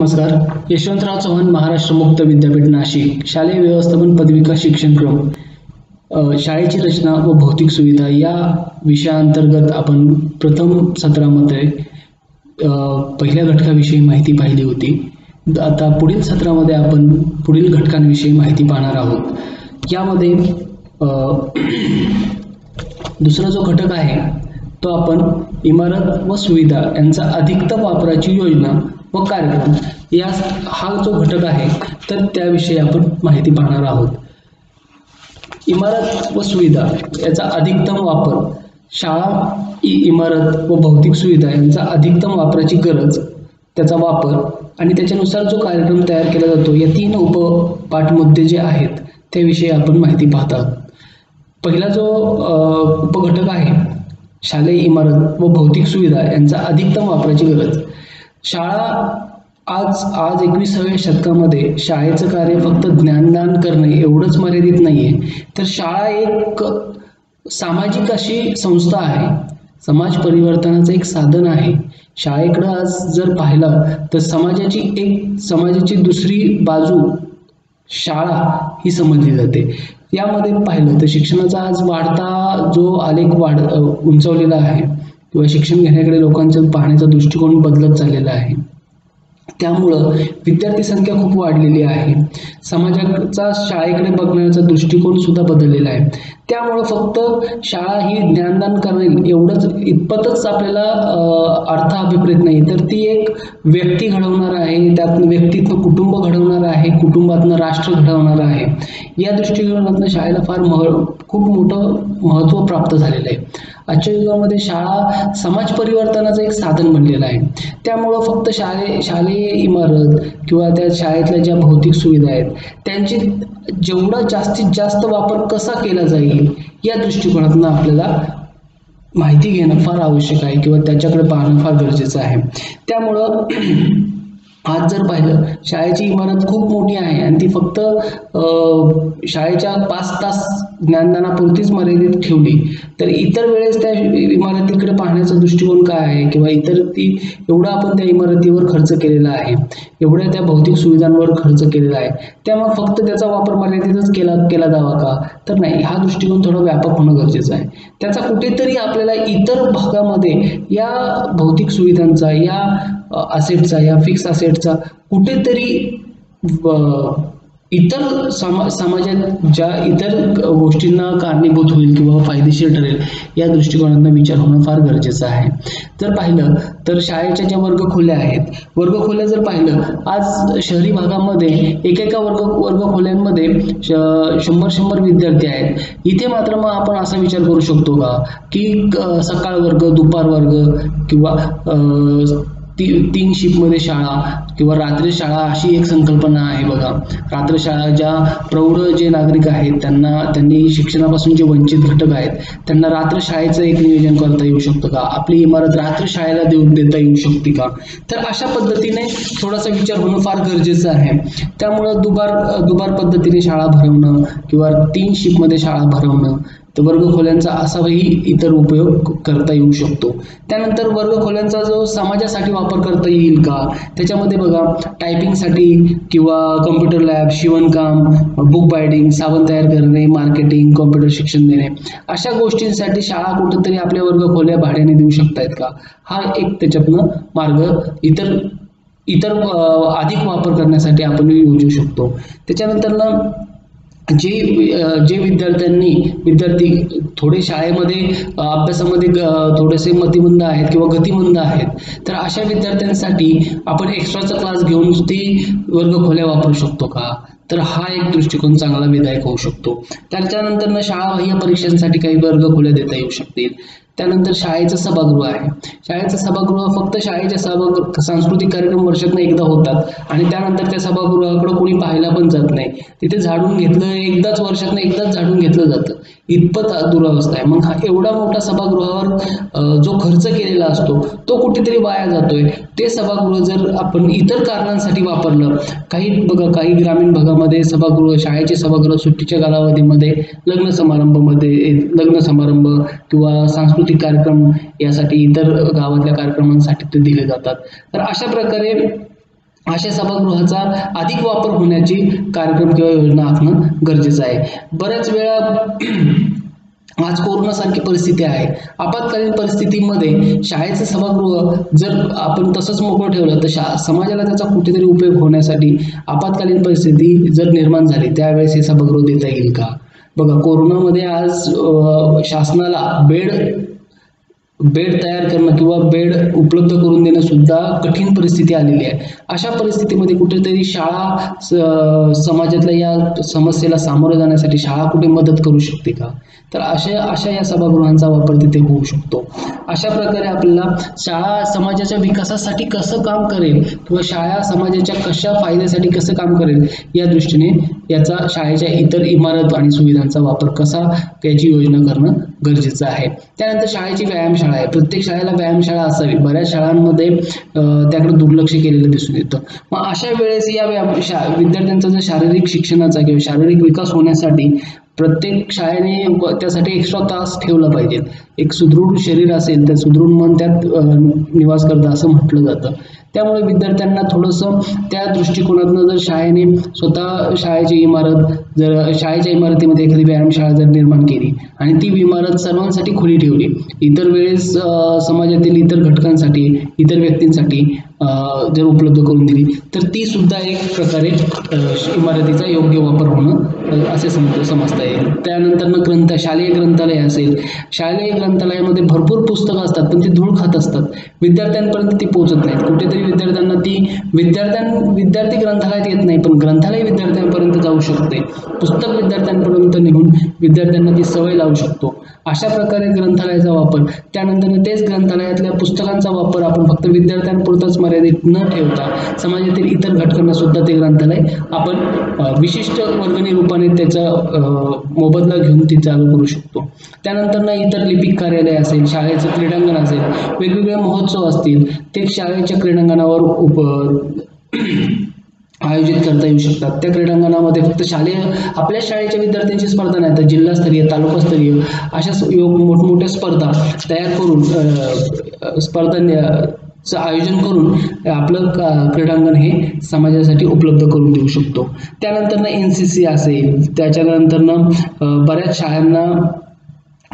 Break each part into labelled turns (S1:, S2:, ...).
S1: नमस्कार. यशवंतराव चव्हाण महाराष्ट्र मुक्त विद्यापीठ नाशिक शालेय व्यवस्थापन पदविका शिक्षणक्रम शाळेची रचना व भौतिक सुविधा या विषयाअंतर्गत आपण प्रथम सत्रामध्ये पहिल्या घटकाविषयी माहिती पाहिली होती. आता पुढील सत्रामध्ये आपण पुढील घटकांविषयी माहिती पाहणार आहोत. यामध्ये दुसरा जो घटक आहे तो आपण इमारत व सुविधा यांचा अधिकतम वापराची योजना व कार्यक्रम हा जो घटक आहे तर त्याविषयी आपण माहिती पाहणार आहोत. इमारत व सुविधा याचा अधिकतम वापर, शाळा इमारत व भौतिक सुविधा यांचा अधिकतम वापराची गरज, त्याचा वापर आणि त्याच्यानुसार जो कार्यक्रम तयार केला जातो या तीन उपपाठ मुद्दे जे आहेत त्याविषयी आपण माहिती पाहत आहोत. पहिला जो उपघटक आहे शालेय इमारत व भौतिक सुविधा यांचा अधिकतम वापराची गरज. शाळा आज 21व्या शतकामध्ये शाळेचं कार्य फक्त ज्ञानदान करणे एवढंच मर्यादित नाहीये, तर शाळा एक सामाजिक अशी संस्था आहे, समाज परिवर्तनाचं एक साधन आहे. शाळेकडे आज जर पाहिलं तर समाजाची दुसरी बाजू शाळा ही समजली जाते. यामध्ये पाहिलं तर शिक्षणाचा आज वाढता जो आलेख उंचावलेला आहे किंवा शिक्षण घेण्याकडे लोकांचा पाहण्याचा दृष्टिकोन बदलत चाललेला आहे. त्यामुळं विद्यार्थी संख्या खूप वाढलेली आहे. समाजाचा शाळेकडे बघण्याचा दृष्टिकोन सुद्धा बदललेला आहे. त्यामुळं फक्त शाळा ही ज्ञानदान करेल एवढंच इतपतच आपल्याला अर्थ अभिप्रेत नाही, तर ती एक व्यक्ती घडवणार आहे, त्यातनं व्यक्तीतनं कुटुंब घडवणार आहे, कुटुंबातनं राष्ट्र घडवणार आहे. या दृष्टिकोनातनं शाळेला खूप मोठं महत्त्व प्राप्त झालेलं आहे. आजच्या युगामध्ये शाळा समाज परिवर्तनाचं एक साधन बनलेलं आहे. त्यामुळं फक्त शालेय इमारत किंवा त्या शाळेतल्या ज्या भौतिक सुविधा आहेत त्यांची जेवढा जास्तीत जास्त वापर कसा केला जाईल या दृष्टिकोनातून आपल्याला माहिती घेणं फार आवश्यक आहे किंवा त्याच्याकडे पाहणं फार गरजेचं आहे. त्यामुळं आज जर पाहिलं शाळेची इमारत खूप मोठी आहे आणि ती फक्त शाळेच्या 5 तास ज्ञानदानापुरतीच मर्यादित ठेवली तर इतर वेळेस त्या इमारतीकडे पाहण्याचा दृष्टिकोन काय आहे किंवा एवढा आपण त्या इमारतीवर खर्च केलेला आहे, एवढ्या त्या भौतिक सुविधांवर खर्च केलेला आहे, त्यामुळे फक्त त्याचा वापर मर्यादितच केला जावा का, तर नाही. हा दृष्टिकोन थोडा व्यापक होणं गरजेचं आहे. त्याचा कुठेतरी आपल्याला इतर भागामध्ये या भौतिक सुविधांचा, या असेटचा, या फिक्स असेटचा कुठेतरी इतर समाजात ज्या इतर गोष्टींना कारणीभूत होईल किंवा फायदेशीर ठरेल या दृष्टिकोनातून विचार होणं फार गरजेचं आहे. जर पाहिलं तर शाळेच्या ज्या वर्गखोल्या आहेत, वर्गखोल्या जर पाहिलं आज शहरी भागामध्ये एकेका वर्गखोल्यांमध्ये 100 विद्यार्थी आहेत. इथे मात्र मग आपण असा विचार करू शकतो का की सकाळ वर्ग, दुपार वर्ग किंवा 3 शिफ्टमध्ये शाळा किंवा रात्री शाळा अशी एक संकल्पना आहे बघा. रात्र शाळा ज्या प्रौढ जे नागरिक आहेत त्यांनी शिक्षणापासून जे वंचित घटक आहेत त्यांना रात्र शाळेचं एक नियोजन करता येऊ शकतं का, आपली इमारत रात्र शाळेला देता येऊ शकते का, तर अशा पद्धतीने थोडासा विचार होणं फार गरजेचं आहे. त्यामुळं दुबार पद्धतीने शाळा भरवणं किंवा 3 शिफ्टमध्ये शाळा भरवणं, तर वर्गखोल्यांचा असाही इतर उपयोग करता येऊ शकतो. त्यानंतर वर्गखोल्यांचा जो समाजासाठी वापर करता येईल का, त्याच्यामध्ये बघा टायपिंगसाठी किंवा कॉम्प्युटर लॅब, शिवणकाम, बुक बायडिंग, साबण तयार करणे, मार्केटिंग, कॉम्प्युटर शिक्षण देणे, अशा गोष्टींसाठी शाळा कुठेतरी आपल्या वर्गखोल्या भाड्याने देऊ शकतायत का, हा एक त्याच्यातनं मार्ग इतर अधिक वापर करण्यासाठी आपण योजू शकतो. त्याच्यानंतर जे विद्यार्थी थोडे शाळेमध्ये अभ्यासामध्ये थोडेसे मतिमंद आहेत किंवा गतिमंद आहेत, तर अशा विद्यार्थ्यांसाठी आपण एक्स्ट्राचा क्लास घेऊन ती वर्गखोल्या वापरू शकतो का, तर हा एक दृष्टिकोन चांगला विधायक होऊ शकतो. त्याच्यानंतर शाळा बाह्य परीक्षांसाठी काही वर्गखोल्या देता येऊ शकतील. त्यानंतर शाळेचं सभागृह आहे. शाळेचं सभागृह फक्त शाळेच्या सांस्कृतिक कार्यक्रम वर्षातून एकदा होतात आणि त्यानंतर त्या सभागृहाकडे कोणी पाहायला पण जात नाही. तिथे झाडून घेतलं वर्षातून एकदाच झाडून घेतलं जातं, इतपत दुरावस्था आहे. मग हा एवढा मोठा सभागृहावर जो खर्च केलेला असतो तो कुठेतरी वाया जातोय. ते सभागृह जर आपण इतर कारणांसाठी वापरलं, काही ग्रामीण भागामध्ये शाळेचे सभागृह सुट्टीच्या कालावधीमध्ये लग्न समारंभ किंवा सांस्कृतिक कार्यक्रम यासाठी इतर गावातल्या कार्यक्रमांसाठी ते दिले जातात. तर अशा प्रकारे अशा सभागृहाचा अधिक वापर होण्याची कार्यक्रम किंवा योजना आखणं गरजेचं आहे. बऱ्याच वेळा आज कोरोनासारखी परिस्थिती आहे. आपत्कालीन परिस्थितीमध्ये शाळेचं सभागृह जर आपण तसंच मोकळं ठेवलं तर समाजाला त्याचा कुठेतरी उपयोग होण्यासाठी आपत्कालीन परिस्थिती जर निर्माण झाली त्यावेळेस हे सभागृह देता येईल का? बघा, कोरोनामध्ये आज शासनाला बेड तयार करणं किंवा बेड उपलब्ध करून देणं सुद्धा कठीण परिस्थिती आलेली आहे. अशा परिस्थितीमध्ये कुठेतरी शाळा समाजातल्या या समस्येला सामोरं जाण्यासाठी शाळा कुठे मदत करू शकते का? तर अशा या सभागृहांचा वापर तिथे होऊ शकतो. अशा प्रकारे आपल्याला शाळा समाजाच्या विकासासाठी कसं काम करेल किंवा शाळा समाजाच्या कशा फायद्यासाठी कसं काम करेल या दृष्टीने याचा शाळेच्या इतर इमारत आणि सुविधांचा वापर कसा याची योजना करणं गरजेचं आहे. त्यानंतर शाळेची व्यायामशाळा आहे. प्रत्येक शाळेला व्यायामशाळा असावी. बऱ्याच शाळांमध्ये त्याकडे दुर्लक्ष केलेलं दिसून येतं. मग अशा वेळेस या विद्यार्थ्यांचा जर शारीरिक शिक्षणाचा किंवा शारीरिक विकास होण्यासाठी प्रत्येक शाळेने त्यासाठी एक्स्ट्रा तास ठेवला पाहिजे. एक सुदृढ शरीर असेल तर सुदृढ मन त्यात निवास करतं असं म्हटलं जातं. त्यामुळे विद्यार्थ्यांना थोडंसं त्या दृष्टिकोनातून जर शाळेने स्वतः शाळेची इमारत जर शाळेच्या इमारतीमध्ये एखादी व्यायामशाळा जर निर्माण केली आणि ती इमारत सर्वांसाठी खुली ठेवली, इतर वेळेस समाजातील इतर घटकांसाठी इतर व्यक्तींसाठी जर उपलब्ध करून दिली तर ती सुद्धा एक प्रकारे इमारतीचा योग्य वापर होणं असे समजता येईल. त्यानंतर शालेय ग्रंथालय असेल. शालेय ग्रंथालयामध्ये भरपूर पुस्तकं असतात पण ती धूळ खात असतात. विद्यार्थ्यांपर्यंत ती पोहोचत नाहीत. कुठेतरी विद्यार्थ्यांना ती विद्यार्थी ग्रंथालयात येत नाही पण ग्रंथालय विद्यार्थ्यांपर्यंत जाऊ शकते. पुस्तक विद्यार्थ्यांपर्यंत निघून विद्यार्थ्यांना ती सवय लावू शकतो. अशा प्रकारे ग्रंथालयाचा वापर, त्यानंतर तेच ग्रंथालयातल्या पुस्तकांचा वापर आपण फक्त विद्यार्थ्यांपुरताच मर्यादित न ठेवता समाजातील इतर घटकांना सुद्धा ते ग्रंथालय आपण विशिष्ट वर्गणी रूपाने त्याचा मोबदला घेऊन ती चालू करू शकतो. त्यानंतर इतर लिपिक कार्यालय असेल, शाळेचं क्रीडांगण असेल, वेगवेगळे महोत्सव असतील ते शाळेच्या क्रीडांगणावर आयोजित करता येऊ शकतात. त्या क्रीडांगणामध्ये फक्त आपल्या शाळेच्या विद्यार्थ्यांची स्पर्धा नाही तर जिल्हास्तरीय, तालुकास्तरीय अशा मोठमोठ्या स्पर्धा तयार करून स्पर्धांचं आयोजन करून आपलं क्रीडांगण हे समाजासाठी उपलब्ध करून देऊ शकतो. त्यानंतर NCC असेल. त्याच्यानंतर बऱ्याच शाळांना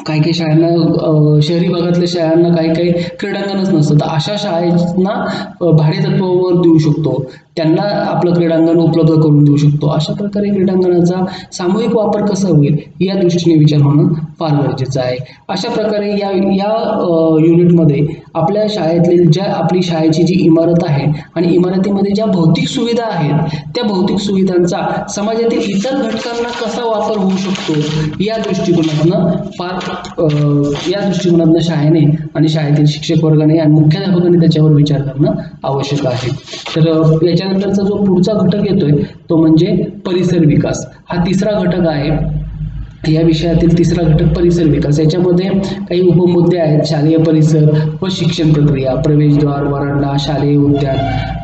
S1: काही शाळांना शहरी भागातल्या शाळांना काही क्रीडांगणच नसतं तर अशा शाळांना भाडेतत्वावर देऊ शकतो. त्यांना आपलं क्रीडांगण उपलब्ध करून देऊ शकतो. अशा प्रकारे क्रीडांगणाचा सामूहिक वापर कसा होईल या दृष्टीने विचार होणं फार गरजेचं आहे. अशा प्रकारे या युनिटमध्ये आपल्या शाळेतली आपली शाळेची जी इमारत आहे आणि इमारतीमध्ये ज्या भौतिक सुविधा आहेत त्या भौतिक सुविधांचा समाजातील इतर घटकांना कसा वापर होऊ शकतो या दृष्टिकोनातून शाळेने आणि शाळेतील शिक्षक वर्गाने आणि मुख्याध्यापकांनी त्याच्यावर विचार करणं आवश्यक आहे. तर याच्यानंतरचा जो पुढचा घटक येतोय तो म्हणजे परिसर विकास. हा तिसरा घटक आहे. या विषयातील तिसरा घटक परिसर विकास. याच्यामध्ये काही उपमुद्दे आहेत. शालेय परिसर व शिक्षण प्रक्रिया, प्रवेशद्वार, वरांडा, शालेय उद्यान,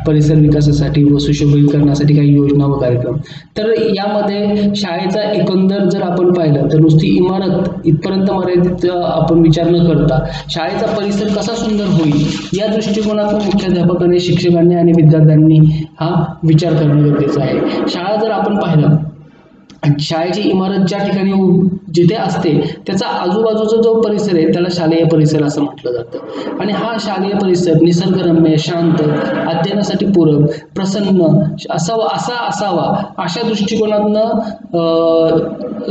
S1: परिसर विकासासाठी व सुशोभीकरणासाठी काही योजना व कार्यक्रम. तर यामध्ये शाळेचा एकंदर जर आपण पाहिलं तर नुसती इमारत इथपर्यंत मर्यादित आपण विचार न करता शाळेचा परिसर कसा सुंदर होईल या दृष्टिकोनातून मुख्याध्यापकांनी, शिक्षकांनी आणि विद्यार्थ्यांनी हा विचार करणं गरजेचं आहे. शाळा जर आपण पाहिलं, शाळेची इमारत ज्या ठिकाणी जिथे असते त्याचा आजूबाजूचा जो परिसर आहे त्याला शालेय परिसर असं म्हटलं जातं. आणि हा शालेय परिसर निसर्गरम्य, शांत, अध्ययनासाठी पूरक, प्रसन्न असावा अशा दृष्टिकोनातून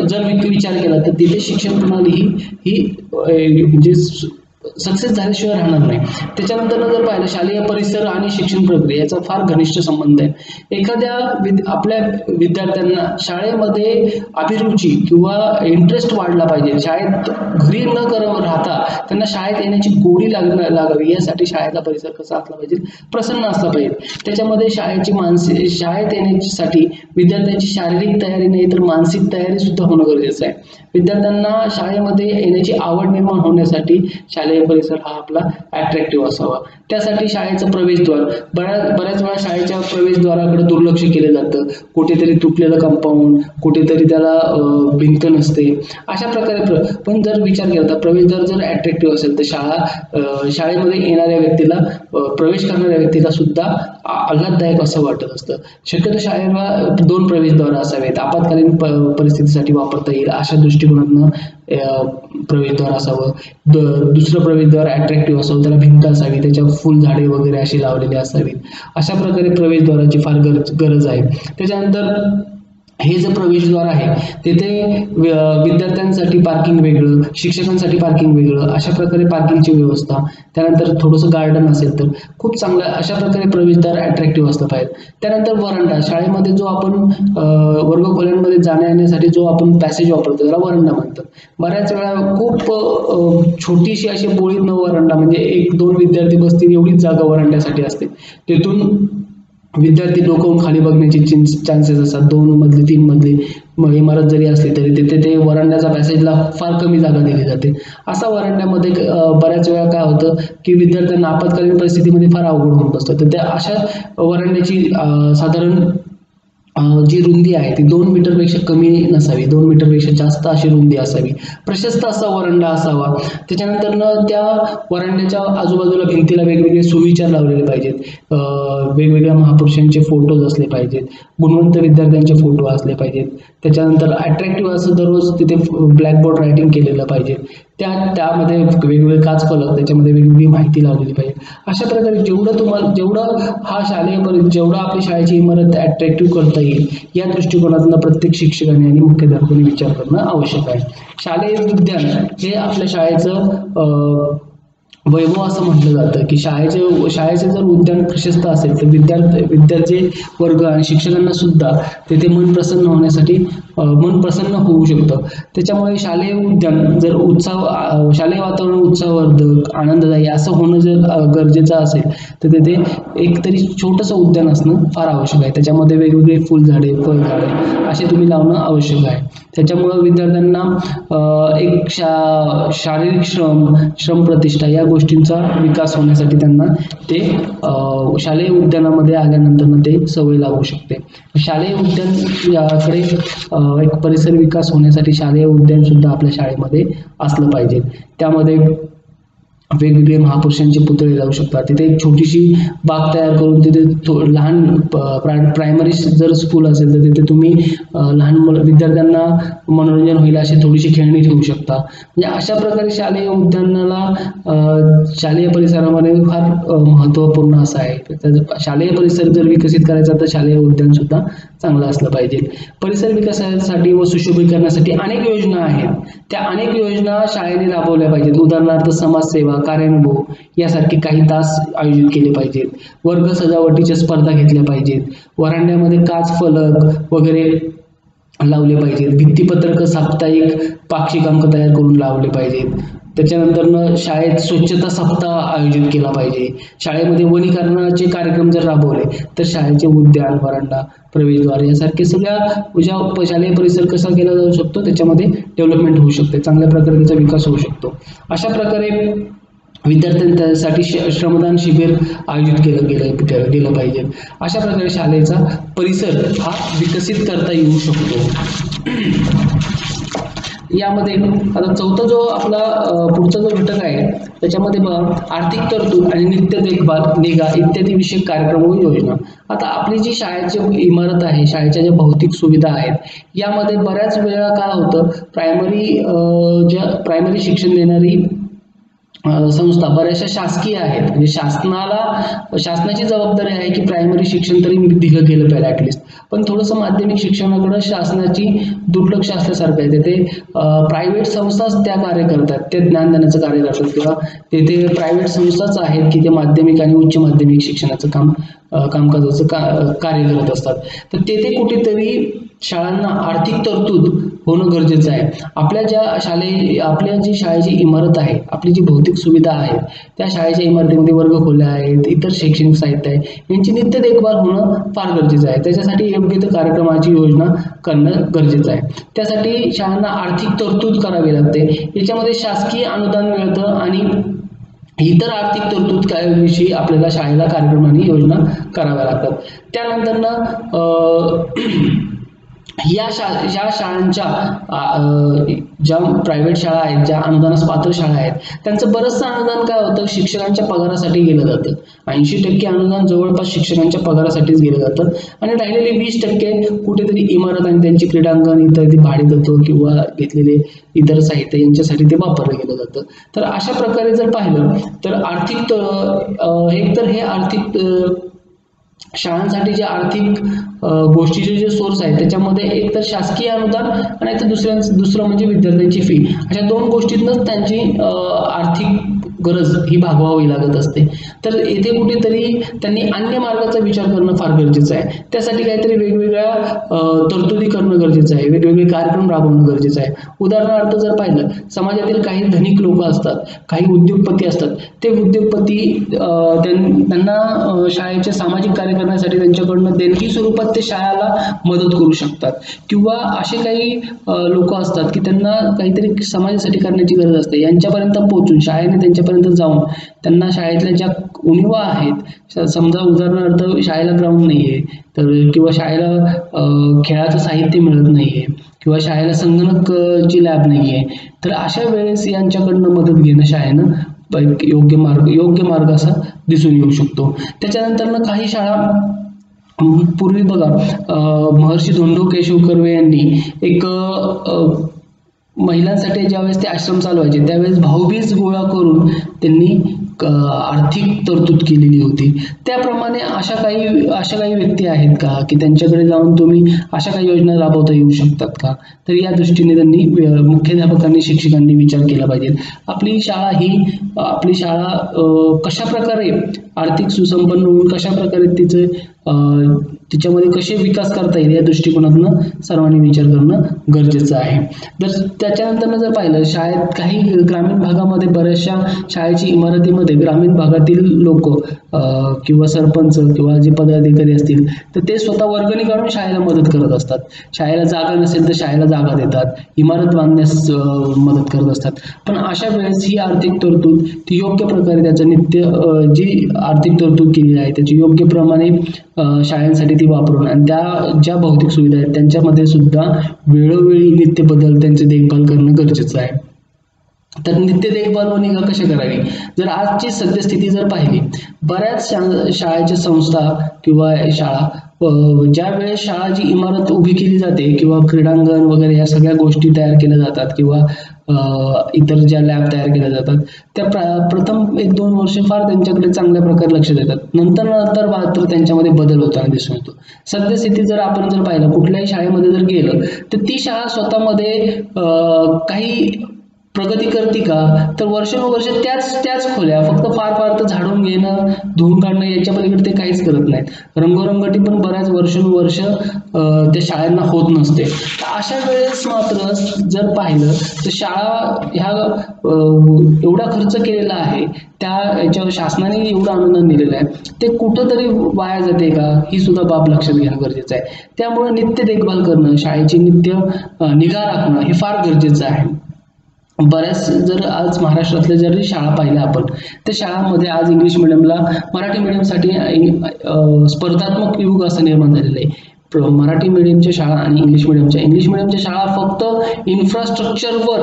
S1: जर विचार केला तर तिथे शिक्षण प्रणाली ही म्हणजे सक्सेस झाल्याशिवाय राहणार नाही. त्याच्यानंतर जर पाहिलं शालेय परिसर आणि शिक्षण प्रक्रिया याचा फार घनिष्ठ संबंध आहे. एखाद्या आपल्या विद्यार्थ्यांना शाळेमध्ये अभिरुची किंवा इंटरेस्ट वाढला पाहिजे. शाळेत घरी न राहता त्यांना शाळेत येण्याची गोडी लागावी यासाठी शाळेचा परिसर कसा असला पाहिजे, प्रसन्न असला पाहिजे. त्याच्यामध्ये शाळेत येण्यासाठी विद्यार्थ्यांची शारीरिक तयारी नाही तर मानसिक तयारी सुद्धा होणं गरजेचं आहे. विद्यार्थ्यांना शाळेमध्ये येण्याची आवड निर्माण होण्यासाठी शालेय शालेय परिसर हा आपला अट्रॅक्टिव्ह असावा. त्यासाठी शाळेचं प्रवेशद्वार, बऱ्याच वेळा शाळेच्या प्रवेशद्वाराकडे दुर्लक्ष केलं जातं. कुठेतरी तुटलेलं कंपाऊंड, कुठेतरी त्याला भिंत नसते, अशा प्रकारे पण जर विचार केला तर प्रवेशद्वार जर अट्रॅक्टिव्ह असेल तर शाळेमध्ये येणाऱ्या व्यक्तीला, प्रवेश करणाऱ्या व्यक्तीला सुद्धा आल्हाददायक असं वाटत असतं. शक्यतो शाळेला 2 प्रवेशद्वार असावेत, आपत्कालीन परिस्थितीसाठी वापरता येईल अशा दृष्टिकोनातून प्रवेशद्वार असावं. दुसरं प्रवेशद्वार अट्रॅक्टिव्ह असावं, त्याला भिंत असावी, त्याच्या फुलझाडे वगैरे अशी लावलेली असावीत. अशा प्रकारे प्रवेशद्वाराची फार गरज आहे. त्याच्यानंतर हे जे प्रवेशद्वार आहे तेथे विद्यार्थ्यांसाठी पार्किंग वेगळं, शिक्षकांसाठी पार्किंग वेगळं, अशा प्रकारे पार्किंगची व्यवस्था. त्यानंतर थोडंसं गार्डन असेल तर खूप चांगलं, अशा प्रकारे प्रवेशद्वार अट्रॅक्टिव्ह असलं पाहिजे. त्यानंतर वरांडा, शाळेमध्ये जो आपण वर्गखोल्यांमध्ये जाण्या येण्यासाठी जो आपण पॅसेज वापरतो त्याला वरांडा म्हणतात. बऱ्याच वेळा खूप छोटीशी अशी बोळी न वरांडा, म्हणजे 1-2 विद्यार्थी बसतील एवढीच जागा वरांड्यासाठी असते. तिथून विद्यार्थी डोकावून खाली बघण्याचे चान्सेस असतात. 2 मजली 3 मजली इमारत जरी असली तरी तिथे ते वरांड्याचा पॅसेजला फार कमी जागा दिली जाते. असा वरांड्यामध्ये बऱ्याच वेळा काय होतं की विद्यार्थ्यांना आपत्कालीन परिस्थितीमध्ये फार अवघड होऊन बसतं. तर त्या अशा वरांड्याची साधारण जी रुंदी आहे ती 2 मीटरपेक्षा कमी नसावी, 2 मीटरपेक्षा जास्त अशी रुंदी असावी. प्रशस्त असा वरांडा असावा. त्याच्यानंतर त्या वरांड्याच्या आजूबाजूला भिंतीला वेगवेगळे सुविचार लावलेले पाहिजेत, वेगवेगळ्या महापुरुषांचे फोटोज असले पाहिजेत, गुणवंत विद्यार्थ्यांचे फोटो असले पाहिजेत. त्याच्यानंतर अट्रॅक्टिव्ह असं दररोज तिथे ब्लॅकबोर्ड रायटिंग केलेलं पाहिजे. त्यामध्ये वेगवेगळे काच फलक, त्याच्यामध्ये वेगवेगळी माहिती लावलेली पाहिजे. अशा प्रकारे जेवढं हा जेवढा आपली शाळेची इमारत अट्रॅक्टिव्ह करता येईल या दृष्टिकोनातून प्रत्येक शिक्षकाने आणि मुख्याध्यापकाने विचार करणं आवश्यक आहे. शालेय उद्यान हे आपल्या शाळेचं वैभव असं म्हटलं जातं की शाळेचे जर उद्यान प्रशस्त असेल तर विद्यार्थी वर्ग आणि शिक्षकांना सुद्धा तेथे मन प्रसन्न होऊ शकतं. त्याच्यामुळे शालेय उद्यान जर शालेय वातावरण उत्साहवर्धक, आनंददायी असं होणं जर गरजेचं असेल तर तेथे एकतरी छोटंसं उद्यान असणं फार आवश्यक आहे. त्याच्यामध्ये वेगवेगळे फुलझाडे, फळझाडे असे तुम्ही लावणं आवश्यक आहे. त्याच्यामुळं विद्यार्थ्यांना एक शारीरिक श्रम प्रतिष्ठा या गोष्टींचा विकास होण्यासाठी त्यांना ते शालेय उद्यानामध्ये आल्यानंतर ते सवय लागू शकते. शालेय उद्यान याकडे एक परिसर विकास होण्यासाठी शालेय उद्यान सुद्धा आपल्या शाळेमध्ये असलं पाहिजे. त्यामध्ये वेगवेगळे महापुरुषांचे पुतळे लावू शकतात. तिथे एक छोटीशी बाग तयार करून तिथे लहान प्रायमरी जर स्कूल असेल तर तिथे तुम्ही लहान विद्यार्थ्यांना मनोरंजन होईल अशी थोडीशी खेळणी ठेवू शकता. म्हणजे अशा प्रकारे शालेय उद्यानाला शालेय परिसरामध्ये फार महत्त्वपूर्ण असं आहे. शालेय परिसर जर विकसित करायचा तर शालेय उद्यान सुद्धा चांगलं असलं पाहिजे. परिसर विकासासाठी व सुशोभीकरणासाठी अनेक योजना आहेत. त्या अनेक योजना शाळेने राबवल्या पाहिजेत. उदाहरणार्थ समाजसेवा, कार्यानुभव यासारखे काही तास आयोजित केले पाहिजेत. वर्ग सजावटीच्या स्पर्धा घेतल्या पाहिजेत. वरांड्यामध्ये काच फलक वगैरे लावले पाहिजेत. भित्तीपत्रक साप्ताहिक पाक्षिक अंक तयार करून लावले पाहिजेत. त्याच्यानंतर शाळेत स्वच्छता सप्ताह आयोजित केला पाहिजे. शाळेमध्ये वनीकरणाचे कार्यक्रम जर राबवले तर शाळेचे उद्यान, वरांडा, प्रवेशद्वार यासारखे सगळ्या शालेय परिसर कसा केला जाऊ शकतो त्याच्यामध्ये डेव्हलपमेंट होऊ शकते, चांगल्या प्रकारे त्याचा विकास होऊ शकतो. अशा प्रकारे विद्यार्थ्यांसाठी श्रमदान शिबिर आयोजित केलं पाहिजे. अशा प्रकारे शाळेचा परिसर हा विकसित करता येऊ शकतो. यामध्ये आता चौथा जो आपला पुढचा जो घटक आहे त्याच्यामध्ये आर्थिक तरतूद आणि नित्य देखभाल, निगा इत्यादी विषयक कार्यक्रम व योजना. आता आपली जी शाळेची इमारत आहे, शाळेच्या ज्या भौतिक सुविधा आहेत यामध्ये बऱ्याच वेळा काय होतं, प्रायमरी शिक्षण देणारी संस्था बऱ्याचशा शासकीय आहेत. म्हणजे शासनाची जबाबदारी आहे की प्रायमरी शिक्षण तरी दिलं गेलं पाहिजे ॲटलिस्ट. पण थोडंसं माध्यमिक शिक्षणाकडे शासनाची दुर्लक्ष असल्यासारखं आहे. तेथे प्रायव्हेट संस्थाच त्या कार्य करतात, ते ज्ञान देण्याचं कार्य करतात किंवा तेथे प्रायव्हेट संस्थाच आहेत की ते माध्यमिक आणि उच्च माध्यमिक शिक्षणाचं कामकाजाचं कार्य करत असतात. तर तेथे कुठेतरी शाळांना आर्थिक तरतूद होणं गरजेचं आहे. आपल्या जी शाळेची इमारत आहे, आपली जी भौतिक सुविधा आहे, त्या शाळेच्या इमारतीमध्ये वर्गखोल्या आहेत, इतर शैक्षणिक साहित्य आहे, यांची नित्य देखभाल होणं फार गरजेचं आहे. त्याच्यासाठी योग्य त्या कार्यक्रमाची योजना करणं गरजेचं आहे. त्यासाठी शाळांना आर्थिक तरतूद करावी लागते. याच्यामध्ये शासकीय अनुदान मिळतं आणि इतर आर्थिक तरतूद काय विषयी आपल्याला शाळेला कार्यक्रम आणि योजना कराव्या लागतात. त्यानंतरनं या शाळांच्या ज्या प्रायव्हेट शाळा आहेत, ज्या अनुदानास पात्र शाळा आहेत, त्यांचं बरंचसं अनुदान काय होतं, शिक्षकांच्या पगारासाठी गेलं जातं. 80% अनुदान जवळपास शिक्षकांच्या पगारासाठीच गेलं जातं आणि राहिलेले 20% कुठेतरी इमारत आणि त्यांची क्रीडांगण, इतर भाडेतत्व किंवा घेतलेले इतर साहित्य यांच्यासाठी ते वापरलं गेलं जातं. तर अशा प्रकारे जर पाहिलं तर एकतर हे आर्थिक शाळांसाठी जे आर्थिक गोष्टीचे जे सोर्स आहेत त्याच्यामध्ये एक तर शासकीय अनुदान आणि दुसरं म्हणजे विद्यार्थ्यांची फी, अशा दोन गोष्टीतनंच त्यांची आर्थिक गरज ही भागवावी लागत असते. तर येथे कुठेतरी त्यांनी अन्य मार्गाचा विचार करणं फार गरजेचं आहे. त्यासाठी काहीतरी वेगवेगळ्या तरतुदी करणं गरजेचं आहे, वेगवेगळे कार्यक्रम राबवणं गरजेचं आहे. उदाहरणार्थ जर पाहिलं, समाजातील काही धनिक लोक असतात, काही उद्योगपती असतात, ते उद्योगपती त्यांना शाळेचे सामाजिक कार्य करण्यासाठी त्यांच्याकडनं देणगी स्वरूपात ते शाळेला मदत करू शकतात. किंवा असे काही लोक असतात की त्यांना काहीतरी समाजासाठी करण्याची गरज असते, यांच्यापर्यंत पोहोचून शाळेने त्यांच्यापर्यंत जाऊन त्यांना शाळेतल्या ज्या उणिवा आहेत, समजा उदाहरणार्थ शाळेला ग्राउंड नाहीये तर, किंवा शाळेला खेळाचं साहित्य मिळत नाहीये, किंवा शाळेला संगणकची लॅब नाहीये, तर अशा वेळेस यांच्याकडनं मदत घेणं शाळेनं योग्य मार्ग असा दिसून येऊ शकतो. त्याच्यानंतर काही शाळा पूर्वी बघा, महर्षी धोंडो केशव कर्वे यांनी एक महिलांसाठी ज्यावेळेस ते आश्रम चालवायचे त्यावेळेस भाऊबीज गोळा करून त्यांनी आर्थिक तरतूद केलेली होती. त्याप्रमाणे अशा काही व्यक्ती आहेत का की त्यांच्याकडे जाऊन तुम्ही अशा काही योजना राबवता येऊ शकतात का? तर या दृष्टीने त्यांनी मुख्याध्यापकांनी, शिक्षकांनी विचार केला पाहिजे. आपली शाळा कशा प्रकारे आर्थिक सुसंपन्न होऊन कशा प्रकारे तिच्यामध्ये कसे विकास करता येईल या दृष्टिकोनातून सर्वांनी विचार करणं गरजेचं आहे. त्याच्यानंतर जर पाहिलं, शाळेत काही ग्रामीण भागामध्ये बऱ्याचशा शाळेची इमारतीमध्ये ग्रामीण भागातील लोक किंवा सरपंच किंवा जे पदाधिकारी असतील तर ते स्वतः वर्गणी काढून शाळेला मदत करत असतात. शाळेला जागा नसेल तर शाळेला जागा देतात, इमारत बांधण्यास मदत करत असतात. पण अशा वेळेस ही आर्थिक तरतूद ती योग्य प्रकारे त्याचं जी आर्थिक तरतूद केलेली आहे त्याची योग्य प्रमाणे शाळांसाठी ती वापरून आणि त्या ज्या भौतिक सुविधा आहेत त्यांच्यामध्ये सुद्धा वेळोवेळी नित्य बदल त्यांचे देखभाल करणं गरजेचं आहे. तर नित्य देखभाल व निगा कशी करावी, जर आजची सद्यस्थिती जर पाहिली, बऱ्याच शाळेच्या संस्था किंवा शाळा ज्या वेळेस शाळाची इमारत उभी केली जाते किंवा क्रीडांगण वगैरे या सगळ्या गोष्टी तयार केल्या जातात किंवा इतर ज्या लॅब तयार केल्या जातात त्या प्रथम 1-2 वर्ष फार त्यांच्याकडे चांगल्या प्रकारे लक्ष देतात. नंतर मात्र त्यांच्यामध्ये बदल होताना दिसून येतो. सद्यस्थिती जर आपण पाहिलं, कुठल्याही शाळेमध्ये जर गेलं तर ती शाळा स्वतःमध्ये काही प्रगती करते का, तर वर्षानुवर्ष त्याच खोल्या फक्त फार तर झाडून घेणं, धुवून काढणं याच्या पलीकडे ते काहीच करत नाहीत. रंगरंगटी पण बऱ्याच वर्षानुवर्ष त्या शाळांना होत नसते. अशा वेळेस मात्र जर पाहिलं तर शाळा ह्या एवढा खर्च केलेला आहे, याच्यावर शासनाने एवढं अनुदान दिलेलं आहे, ते कुठंतरी वाया जाते का ही सुद्धा बाब लक्षात घेणं गरजेचं आहे. त्यामुळे नित्य देखभाल करणं, शाळेची नित्य निगा राखणं हे फार गरजेचं आहे. बऱ्याच जर आज महाराष्ट्रातल्या जर शाळा पाहिल्या आपण, त्या शाळांमध्ये आज इंग्लिश मिडियमला मराठी मिडियमसाठी स्पर्धात्मक युग असं निर्माण झालेलं आहे. मराठी मिडियमच्या शाळा आणि इंग्लिश मिडियमच्या शाळा फक्त इन्फ्रास्ट्रक्चरवर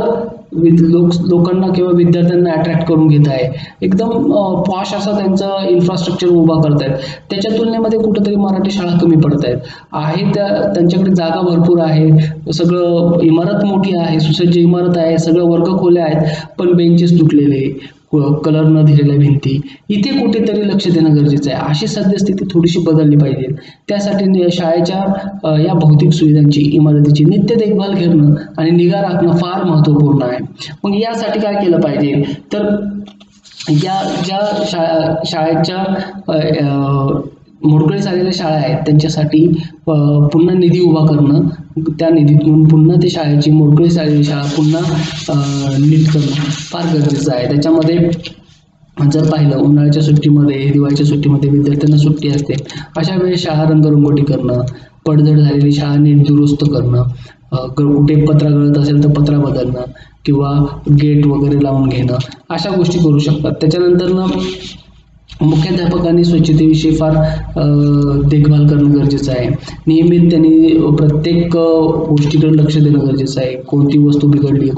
S1: लोकांना किंवा विद्यार्थ्यांना अट्रॅक्ट करून घेत आहे. एकदम पॉश असा त्यांचं इन्फ्रास्ट्रक्चर उभा करत आहेत. त्याच्या तुलनेमध्ये कुठेतरी मराठी शाळा कमी पडत आहेत. त्यांच्याकडे जागा भरपूर आहे, सगळं इमारत मोठी आहे, सुसज्ज इमारत आहे, सगळं वर्ग खोल्या आहेत, पण बेंचेस तुटलेले, कलर न दिलेल्या भिंती, इथे कुठेतरी लक्ष देणं गरजेचं आहे. अशी सद्यस्थिती थोडीशी बदलली पाहिजे. त्यासाठी शाळेच्या या भौतिक सुविधांची, इमारतीची नित्य देखभाल घेणं आणि निगा राखणं फार महत्त्वपूर्ण आहे. मग यासाठी काय केलं पाहिजे, तर या ज्या शाळेच्या मोडकळीस आलेल्या शाळा आहेत त्यांच्यासाठी पुन्हा निधी उभा करणं, त्या निधीतून पुन्हा ते शाळेची मोडकळीस आलेली शाळा पुन्हा नीट करणं फार गरजेचं आहे. त्याच्यामध्ये जर पाहिलं, उन्हाळ्याच्या सुट्टीमध्ये, दिवाळीच्या सुट्टीमध्ये विद्यार्थ्यांना सुट्टी असते, अशा वेळेस शाळा रंगरंगोटी करणं, पडझड झालेली शाळा नीट दुरुस्त करणं, कुठे पत्रा गळत असेल तर पत्रा बदलणं किंवा गेट वगैरे लावून घेणं, अशा गोष्टी करू शकतात. त्याच्यानंतर मुख्याध्यापकांनी स्वच्छतेविषयी फार देखभाल करणं गरजेचं आहे. नियमित त्यांनी प्रत्येक गोष्टीकडे लक्ष देणं गरजेचं आहे. कोणती वस्तू बिघडली,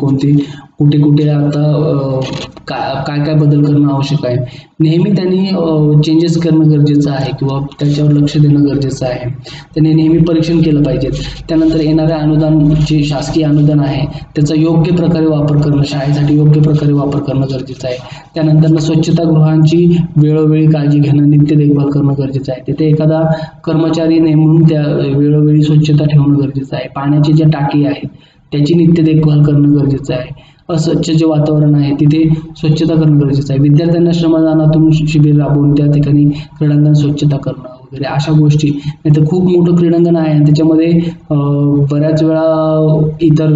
S1: कुठे कुठे आता काय काय बदल करणं आवश्यक आहे. नेहमी त्यांनी चेंजेस करणं गरजेचं आहे किंवा त्याच्यावर लक्ष देणं गरजेचं आहे. त्यांनी नेहमी परीक्षण केलं पाहिजे. त्यानंतर येणाऱ्या अनुदान, जे शासकीय अनुदान आहे त्याचा योग्य प्रकारे वापर करणं, शाळेसाठी योग्य प्रकारे वापर करणं गरजेचं आहे. त्यानंतर स्वच्छतागृहांची वेळोवेळी काळजी घेणं, नित्य देखभाल करणं गरजेचं आहे. तिथे एखादा कर्मचारी नेमून त्या वेळोवेळी स्वच्छता ठेवणं गरजेचं आहे. पाण्याचे जे टाकी आहेत त्याची नित्य देखभाल करणं गरजेचं आहे. अस्वच्छ जे वातावरण आहे तिथे स्वच्छता करणं गरजेचं आहे. विद्यार्थ्यांना श्रमदानातून शिबिर राबवून त्या ठिकाणी क्रीडांगण स्वच्छता करणं वगैरे अशा गोष्टी. नाही तर खूप मोठं क्रीडांगण आहे आणि त्याच्यामध्ये बऱ्याच वेळा इतर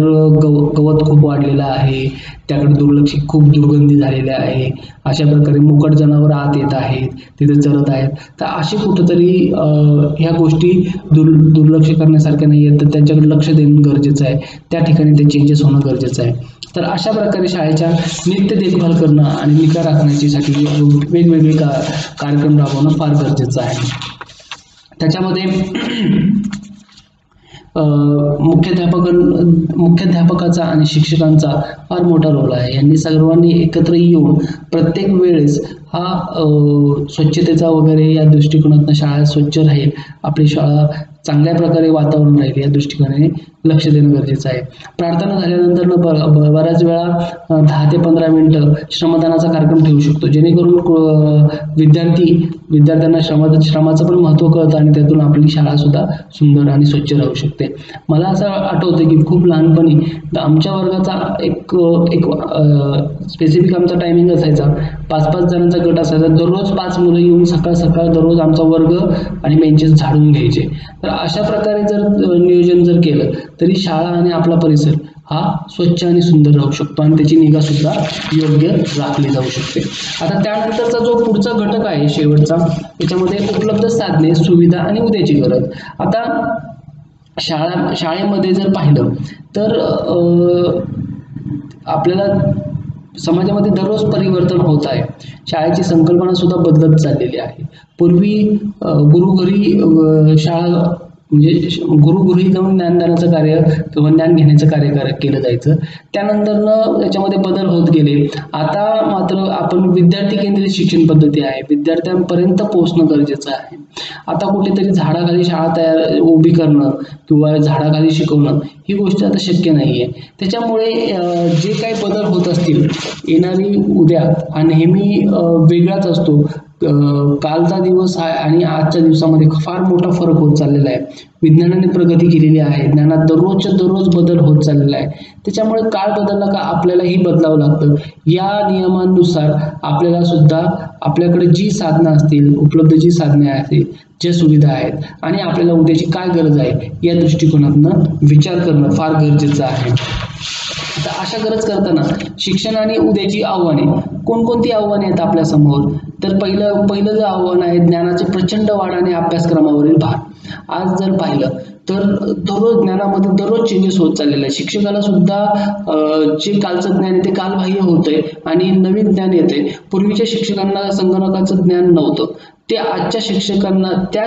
S1: गवत खूप वाढलेलं आहे, त्याकडे दुर्लक्ष, खूप दुर्गंधी झालेल्या आहे, अशा प्रकारे मुकट जनावर आत येत आहेत, तिथे चरत आहेत. तर अशी कुठंतरी ह्या गोष्टी दुर्लक्ष करण्यासारख्या नाही आहेत, तर त्यांच्याकडे लक्ष देणं गरजेचं आहे. त्या ठिकाणी ते चेंजेस होणं गरजेचं आहे. तर अशा प्रकारे शाळेच्या नित्य देखभाल करणं आणि निगा राखण्यासाठी वेगवेगळे कार्यक्रम राबवणं फार गरजेचं आहे. त्याच्यामध्ये मुख्याध्यापकाचा आणि शिक्षकांचा फार मोठा रोल आहे. यांनी सर्वांनी एकत्र येऊन प्रत्येक वेळेस हा स्वच्छतेचा वगैरे या दृष्टिकोनातून शाळा स्वच्छ राहील, आपली शाळा चांगल्या प्रकारे वातावरण राहील या दृष्टिकोनाने लक्ष देणं गरजेचं आहे. प्रार्थना झाल्यानंतर बऱ्याच वेळा 10 ते 15 मिनिटं श्रमदानाचा कार्यक्रम ठेवू शकतो, जेणेकरून विद्यार्थ्यांना श्रमाचं पण महत्त्व कळतं आणि त्यातून आपली शाळा सुद्धा सुंदर आणि स्वच्छ राहू शकते. मला असं आठवतं की खूप लहानपणी आमच्या वर्गाचा एक स्पेसिफिक आमचा टायमिंग असायचा. 5-5 जणांचा गट असायचा. दररोज 5 मुलं येऊन सकाळ दररोज आमचा वर्ग आणि बेंचेस झाडून घ्यायचे. तर अशा प्रकारे जर नियोजन जर केलं तरी शाळा आणि आपला परिसर हा स्वच्छ आणि सुंदर राहू शकतो आणि त्याची निगा सुद्धा योग्य राखली जाऊ शकते. आता त्यानंतरचा जो पुढचा घटक आहे शेवटचा, त्याच्यामध्ये उपलब्ध साधने, सुविधा आणि उद्याची गरज. आता शाळेमध्ये जर पाहिलं तर आपल्याला समाजामध्ये दररोज परिवर्तन होत आहे. शाळेची संकल्पना सुद्धा बदलत चाललेली आहे. पूर्वी गुरुघरी जाऊन ज्ञानदानाचं कार्य किंवा ज्ञान घेण्याचं कार्य केलं जायचं. त्यानंतर त्याच्यामध्ये बदल होत गेले. आता मात्र आपण विद्यार्थी केंद्रित शिक्षण पद्धती आहे, विद्यार्थ्यांपर्यंत पोहोचणं गरजेचं आहे. आता कुठेतरी झाडाखाली शाळा उभी करणं किंवा झाडाखाली शिकवणं ही गोष्ट आता शक्य नाही आहे. त्याच्यामुळे जे काही बदल होत असतील, येणारी उद्या हा नेहमी वेगळाच असतो. कालचा दिवस आहे आणि आजच्या दिवसामध्ये फार मोठा फरक होत चाललेला आहे. विज्ञानाने प्रगती केलेली आहे, ज्ञानात दररोजच्या दररोज बदल होत चाललेला आहे. त्याच्यामुळे काळ बदलला का आपल्यालाही बदलावं लागतं. या नियमांनुसार आपल्याला सुद्धा आपल्याकडे जी साधनं असतील, उपलब्ध जी साधने असतील, ज्या सुविधा आहेत आणि आपल्याला उद्याची काय गरज आहे या दृष्टिकोनातून विचार करणं फार गरजेचं आहे. आता अशा गरज करताना शिक्षण आणि उद्याची आव्हाने, कोणकोणती आव्हाने आहेत आपल्या समोर, तर पहिलं जे आव्हान आहे ज्ञानाची प्रचंड वाढ आणि अभ्यासक्रमावरील भार. आज जर पाहिलं तर दररोज ज्ञानामध्ये दररोज चेंजेस होत चाललेला आहे. शिक्षकाला सुद्धा जे कालचं ज्ञान आहे ते कालबाह्य होतंय आणि नवीन ज्ञान येते. पूर्वीच्या शिक्षकांना संगणकाचं ज्ञान नव्हतं, ते त्याच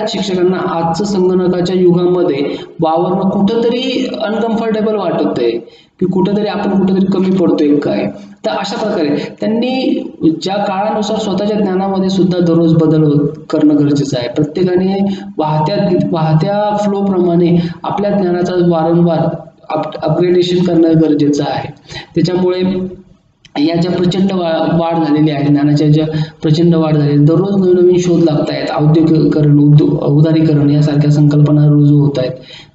S1: शिक्षकांना आजचं संगणकाच्या युगामध्ये वावरणं कुठंतरी अनकम्फर्टेबल वाटत आहे की आपण कुठेतरी कमी पडतोय काय. तर अशा प्रकारे त्यांनी ज्या काळानुसार स्वतःच्या ज्ञानामध्ये सुद्धा दररोज बदल करणं गरजेचं आहे. प्रत्येकाने वाहत्या फ्लो प्रमाणे आपल्या ज्ञानाचा वारंवार अपग्रेडेशन करणं गरजेचं आहे. त्याच्यामुळे या ज्या प्रचंड वाढ झालेली आहे, ज्ञानाच्या ज्या प्रचंड वाढ झालेली, दररोज नवीन शोध लागत आहेत. औद्योगिकरण, उदारीकरण यासारख्या संकल्पना रुजू होत आहेत.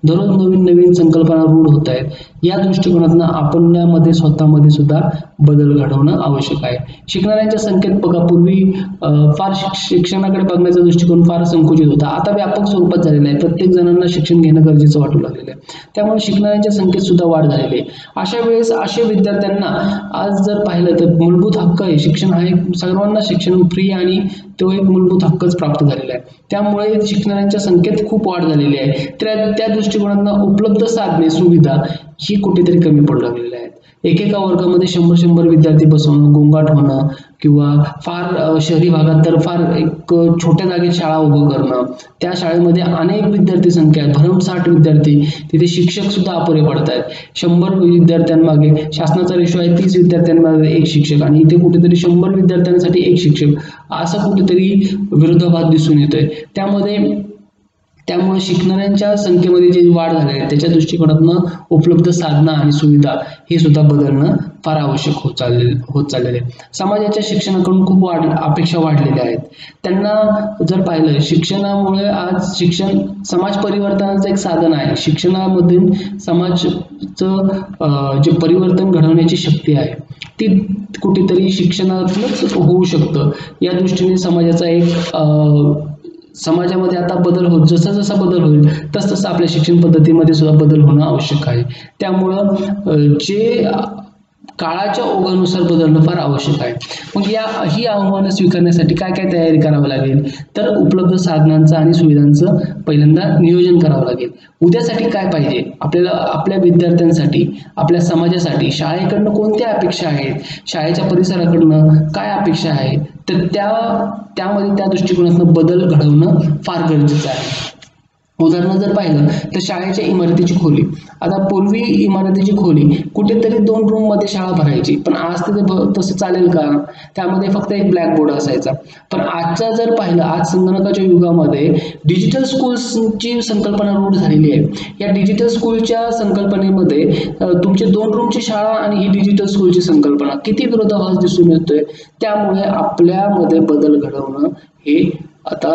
S1: दररोज नवीन संकल्पना रूढ होत आहेत. या दृष्टिकोनातून आपल्यामध्ये स्वतःमध्ये सुद्धा बदल घडवणं आवश्यक आहे. शिकणाऱ्यांच्या संख्येत बघा, पूर्वी फार शिक्षणाकडे बघण्याचा दृष्टिकोन फार संकुचित होता. आता व्यापक स्वरूपात झालेला आहे. प्रत्येक जणांना शिक्षण घेणं गरजेचं वाटू लागलेलं आहे. त्यामुळे शिकणाऱ्यांच्या संख्येत सुद्धा वाढ झालेली आहे. अशा वेळेस विद्यार्थ्यांना आज जर पाहिलं तर मूलभूत हक्क आहे, शिक्षण हा एक सर्वांना शिक्षण फ्री आणि तो एक मूलभूत हक्कच प्राप्त झालेला आहे. त्यामुळे शिकणाऱ्यांच्या संख्येत खूप वाढ झालेली आहे. त्या दृष्टिकोनातून उपलब्ध साधने सुविधा ही कुठेतरी कमी पडू लागलेल्या आहेत. एकेका वर्गामध्ये 100 विद्यार्थी बसवणं, गोंगाट होणं किंवा फार शहरी भागात तर फार एक छोट्या जागेत शाळा उभं करणं, त्या शाळेमध्ये अनेक विद्यार्थी संख्या आहे, भरमसाठ विद्यार्थी, तिथे शिक्षक सुद्धा अपुरे पडत आहेत. 100 विद्यार्थ्यांमागे शासनाचा रेशो आहे 30 विद्यार्थ्यांमागे एक शिक्षक आणि इथे कुठेतरी 100 विद्यार्थ्यांसाठी एक शिक्षक, असं कुठेतरी विरोधाभास दिसून येतोय. त्यामुळे शिकणाऱ्यांच्या संख्येमध्ये जी वाढ झाली आहे त्याच्या दृष्टिकोनातून उपलब्ध साधना आणि सुविधा हे सुद्धा बदलणं फार आवश्यक होत चाललेले आहे. समाजाच्या शिक्षणाकडून खूप अपेक्षा वाढलेल्या आहेत. त्यांना जर पाहिलं, शिक्षणामुळे आज शिक्षण समाज परिवर्तनाचं एक साधन आहे. शिक्षणामधून समाजाचं जे परिवर्तन घडवण्याची शक्ती आहे ती कुठेतरी शिक्षणातूनच होऊ शकतं. या दृष्टीने समाजामध्ये आता बदल जसा बदल होईल तसं आपल्या शिक्षण पद्धतीमध्ये सुद्धा बदल होणं आवश्यक आहे. त्यामुळं जे काळाच्या ओघानुसार बदलणं फार आवश्यक आहे. मग ही आव्हानं स्वीकारण्यासाठी काय तयारी करावी लागेल, तर उपलब्ध साधनांचं आणि सुविधांचं पहिल्यांदा नियोजन करावं लागेल. उद्यासाठी काय पाहिजे आपल्याला, आपल्या विद्यार्थ्यांसाठी, आपल्या समाजासाठी शाळेकडनं कोणत्या अपेक्षा आहेत, शाळेच्या परिसराकडनं काय अपेक्षा आहे, तर त्यामध्ये त्या दृष्टिकोनातून बदल घडवणं फार गरजेचं आहे. उदाहरण जर पाहिलं तर शाळेच्या इमारतीची खोली, आता पूर्वी इमारतीची खोली कुठेतरी 2 रूम मध्ये शाळा भरायची, पण आज तसं चालेल का? त्यामध्ये फक्त एक ब्लॅकबोर्ड असायचा. पण आजचा जर पाहिलं, आज संगणकाच्या युगामध्ये डिजिटल स्कूल्सची संकल्पना रूढ झालेली आहे. या डिजिटल स्कूलच्या संकल्पनेमध्ये तुमची 2 रूमची शाळा आणि ही डिजिटल स्कूलची संकल्पना किती विरोधाभास दिसून येतोय. त्यामुळे आपल्यामध्ये बदल घडवणं हे आता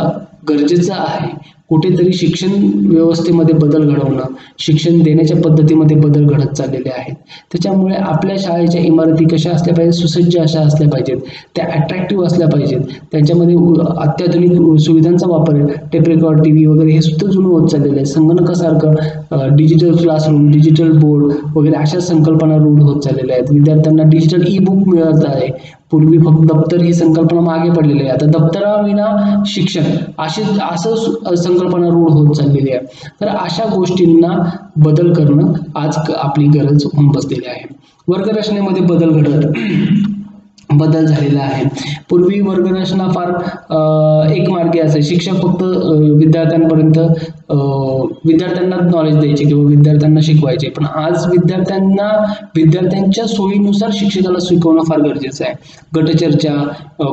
S1: गरजेचं आहे. कुठेतरी शिक्षण व्यवस्थेमध्ये बदल घडवणं, शिक्षण देण्याच्या पद्धतीमध्ये बदल घडत चाललेले आहेत. त्याच्यामुळे आपल्या शाळेच्या इमारती कशा असल्या पाहिजेत, सुसज्ज अशा असल्या पाहिजेत, त्या अट्रॅक्टिव्ह असल्या पाहिजेत, त्यांच्यामध्ये अत्याधुनिक सुविधांचा वापर, टेप रेकॉर्ड, TV वगैरे हे सुद्धा जुनं होत चाललेलं आहे. संगणकासारखं डिजिटल क्लासरूम, डिजिटल बोर्ड वगैरे अशा संकल्पना रूढ होत चाललेल्या आहेत. विद्यार्थ्यांना डिजिटल ई-बुक मिळत आहे. पूर्वी फक्त दप्तर ही संकल्पना मागे पडलेली आहे. आता दप्तराविना शिक्षण असं संकल्पना रूढ होत चाललेली आहे. तर अशा गोष्टींना बदल करणं आज आपली गरज होऊन बसलेली आहे. वर्गरचनेमध्ये बदल झालेला आहे. पूर्वी वर्गरचना फार एकमार्गी असे, शिक्षक फक्त विद्यार्थ्यांना नॉलेज द्यायचे किंवा विद्यार्थ्यांना शिकवायचे. पण आज विद्यार्थ्यांच्या सोयीनुसार शिक्षकाला शिकवणं फार गरजेचं आहे. गटचर्चा,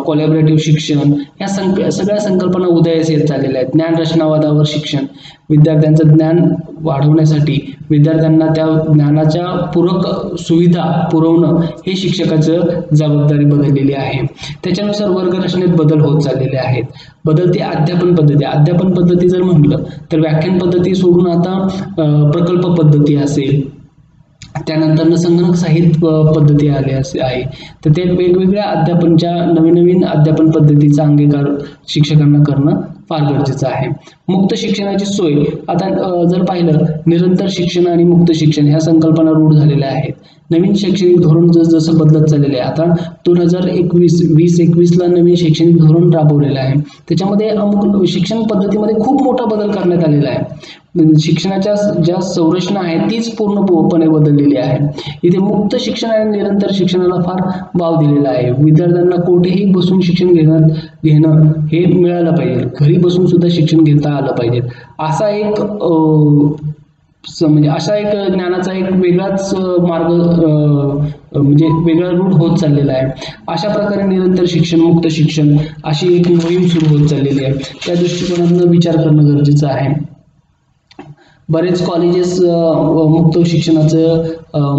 S1: कोलॅबोरेटिव्ह शिक्षण या सगळ्या संकल्पना उदयास येत चाललेल्या आहेत. ज्ञानरचनावादावर शिक्षण, विद्यार्थ्यांचं ज्ञान वाढवण्यासाठी विद्यार्थ्यांना त्या ज्ञानाच्या पूरक सुविधा पुरवणं हे शिक्षकाचं जबाबदारी बनलेली आहे. त्याच्यानुसार वर्गरचनेत बदल होत चाललेले आहेत. बदलती अध्यापन पद्धती जर म्हटलं तर व्याख्यान पद्धती सोडून आता प्रकल्प पद्धती असेल, त्यानंतर संगणक साहित्य पद्धती आली आहे. तर ते वेगवेगळ्या नवीन अध्यापन पद्धतीचा अंगीकार शिक्षकांना करणं फार गरजेचं आहे. मुक्त शिक्षणाची सोय, आता जर पाहिलं निरंतर शिक्षण आणि मुक्त शिक्षण ह्या संकल्पना रूढ झालेल्या आहेत. नवीन शैक्षणिक धोरण जसं बदलत चाललेलं आहे. आता 2021 ला नवीन शैक्षणिक धोरण राबवलेलं आहे. त्याच्यामध्ये अमुक शिक्षण पद्धतीमध्ये खूप मोठा बदल करण्यात आलेला आहे. शिक्षणाच्या ज्या संरचना आहेत तीच पूर्णपणे बदललेली आहे. इथे मुक्त शिक्षण आणि निरंतर शिक्षणाला फार वाव दिलेला आहे. विद्यार्थ्यांना कुठेही बसून शिक्षण घेणं हे मिळालं पाहिजे. घरी बसून सुद्धा शिक्षण घेता आलं पाहिजे. असा एक ज्ञानाचा एक वेगळाच मार्ग वेगळा रूट होत चाललेला आहे. अशा प्रकारे निरंतर शिक्षण, मुक्त शिक्षण अशी एक मोहीम सुरू होत चाललेली आहे. त्या दृष्टिकोनातून विचार करणं गरजेचं आहे. बरेच कॉलेजेस मुक्त शिक्षणाचं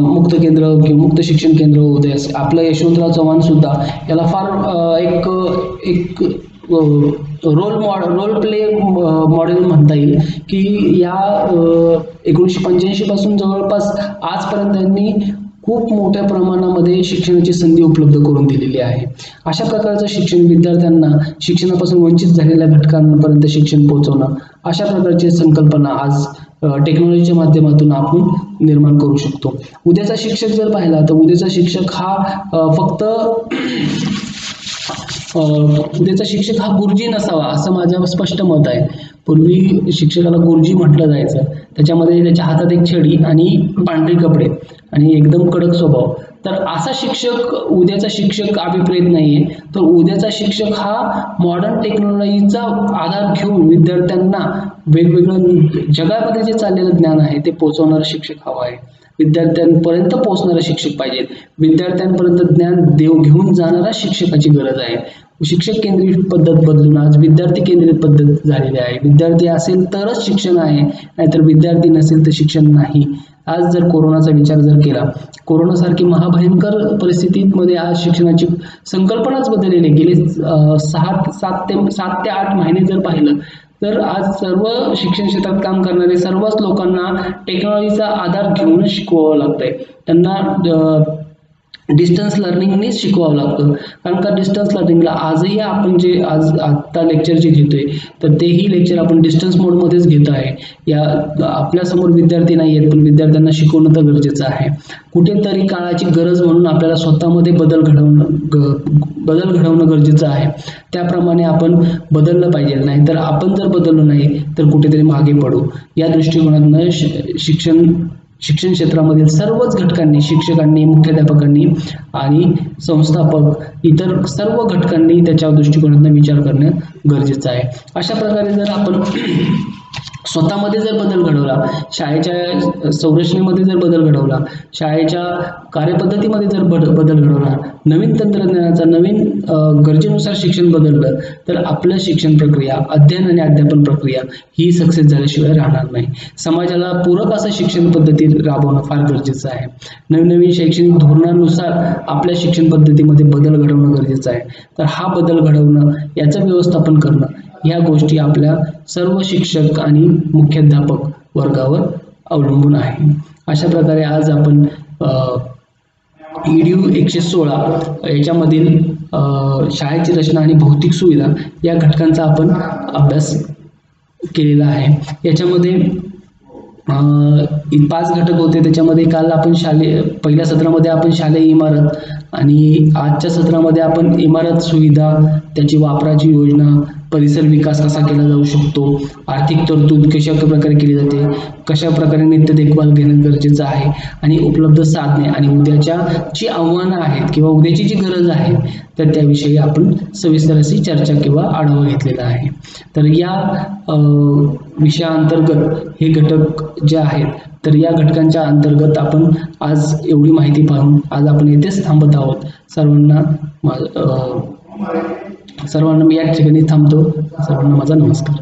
S1: मुक्त केंद्र किंवा मुक्त शिक्षण केंद्र होते. आपलं यशवंतराव चव्हाण सुद्धा याला फार एक रोल प्ले मॉडेल म्हणता येईल की या 1985 पासून जवळपास आजपर्यंत त्यांनी खूप मोठ्या प्रमाणामध्ये शिक्षणाची संधी उपलब्ध करून दिलेली आहे. अशा प्रकारचं शिक्षण विद्यार्थ्यांना शिक्षणापासून वंचित झालेल्या घटकांपर्यंत शिक्षण पोहोचवणं, अशा प्रकारची संकल्पना आज टेक्नॉलॉजीच्या माध्यमातून आपण निर्माण करू शकतो. उद्याचा शिक्षक जर पाहिला तर उद्याचा शिक्षक हा फक्त उद्याचा शिक्षक हा गुरुजी नसावा असं माझं स्पष्ट मत आहे. पूर्वी शिक्षकाला गुरुजी म्हटलं जायचं. त्याच्यामध्ये त्याच्या हातात एक छडी आणि पांढरे कपडे आणि एकदम कडक स्वभाव. तर असा शिक्षक उद्याचा शिक्षक अभिप्रेत नाहीये. तर उद्याचा शिक्षक हा मॉडर्न टेक्नॉलॉजीचा आधार घेऊन विद्यार्थ्यांना वेगवेगळं जगामध्ये जे चाललेलं ज्ञान आहे ते पोहोचवणारा शिक्षक हवा आहे. विद्यार्थ्यांपर्यंत पोहोचणारा शिक्षक पाहिजे. विद्यार्थ्यांपर्यंत ज्ञान घेऊन जाणारा शिक्षकाची गरज आहे. शिक्षक केंद्रित पद्धत बदलून आज विद्यार्थी केंद्रित पद्धत झालेली आहे. विद्यार्थी असेल तरच शिक्षण आहे, नाहीतर विद्यार्थी नसेल तर शिक्षण नाही. आज जर कोरोनाचा विचार जर केला, कोरोनासारखी महाभयंकर परिस्थितीमध्ये आज शिक्षणाची संकल्पनाच बदललेली. गेले 7 ते 8 महिने जर पाहिलं तर आज सर्व शिक्षण क्षेत्रात काम करणारे सर्वच लोकांना टेक्नॉलॉजीचा आधार घेऊनच शिकवावं लागतंय. त्यांना डिस्टन्स लर्निंगनेच शिकवावं लागतं. कारण का डिस्टन्स लर्निंगला आजही आपण जे आत्ता लेक्चर जे घेतोय तर तेही लेक्चर आपण डिस्टन्स मोडमध्येच घेतो आहे. या आपल्यासमोर विद्यार्थी नाही आहेत, पण विद्यार्थ्यांना शिकवणं तर गरजेचं आहे. कुठेतरी काळाची गरज म्हणून आपल्याला स्वतःमध्ये बदल घडवणं गरजेचं आहे. त्याप्रमाणे आपण बदललं पाहिजे. नाहीतर आपण जर बदललो नाही तर कुठेतरी मागे पडू. या दृष्टिकोनातून शिक्षण क्षेत्रामधील सर्वच घटकांनी, शिक्षकांनी, मुख्याध्यापकांनी आणि संस्थापक इतर सर्व घटकांनी त्याच्या दृष्टिकोनातून विचार करणे गरजेचं आहे. अशा प्रकारे जर आपण स्वतःमध्ये जर बदल घडवला, शाळेच्या संरचनेमध्ये जर बदल घडवला, शाळेच्या कार्यपद्धतीमध्ये जर बदल घडवला, नवीन तंत्रज्ञानाचा नवीन गरजेनुसार शिक्षण बदललं तर आपलं शिक्षण प्रक्रिया, अध्ययन आणि अध्यापन प्रक्रिया ही सक्सेस झाल्याशिवाय राहणार नाही. समाजाला पूरक असं शिक्षण पद्धती राबवणं फार गरजेचं आहे. नवीन शैक्षणिक धोरणानुसार आपल्या शिक्षण पद्धतीमध्ये बदल घडवणं गरजेचं आहे. तर हा बदल घडवणं, याचं व्यवस्थापन करणं, या गोष्टी आपल्या सर्व शिक्षक आणि मुख्याध्यापक वर्गावर अवलंबून आहे. अशा प्रकारे आज आपण EDU 116 याच्यामधील शाळेची रचना आणि भौतिक सुविधा या घटकांचा आपण अभ्यास केलेला आहे. याच्यामध्ये 5 घटक होते. त्याच्यामध्ये काल आपण पहिल्या सत्रामध्ये आपण शालेय इमारत आणि आजच्या सत्रामध्ये आपण इमारत सुविधा, त्याची वापराची योजना, परिसर विकास कसा केला जाऊ शकतो, आर्थिक तरतूद कशा प्रकारे केली जाते, कशा प्रकारे नित्य देखभाल घेणं गरजेचं आहे आणि उपलब्ध साधने आणि उद्याच्या जी आव्हानं आहेत किंवा उद्याची जी गरज आहे तर त्याविषयी आपण सविस्तर अशी चर्चा किंवा आढावा घेतलेला आहे. तर या विषयाअंतर्गत हे घटक जे आहेत तर या घटकांच्या अंतर्गत आपण आज एवढी माहिती पाहून आज आपण येथेच थांबत आहोत. सर्वांना मी या ठिकाणी थांबतो. सर्वांना माझा नमस्कार.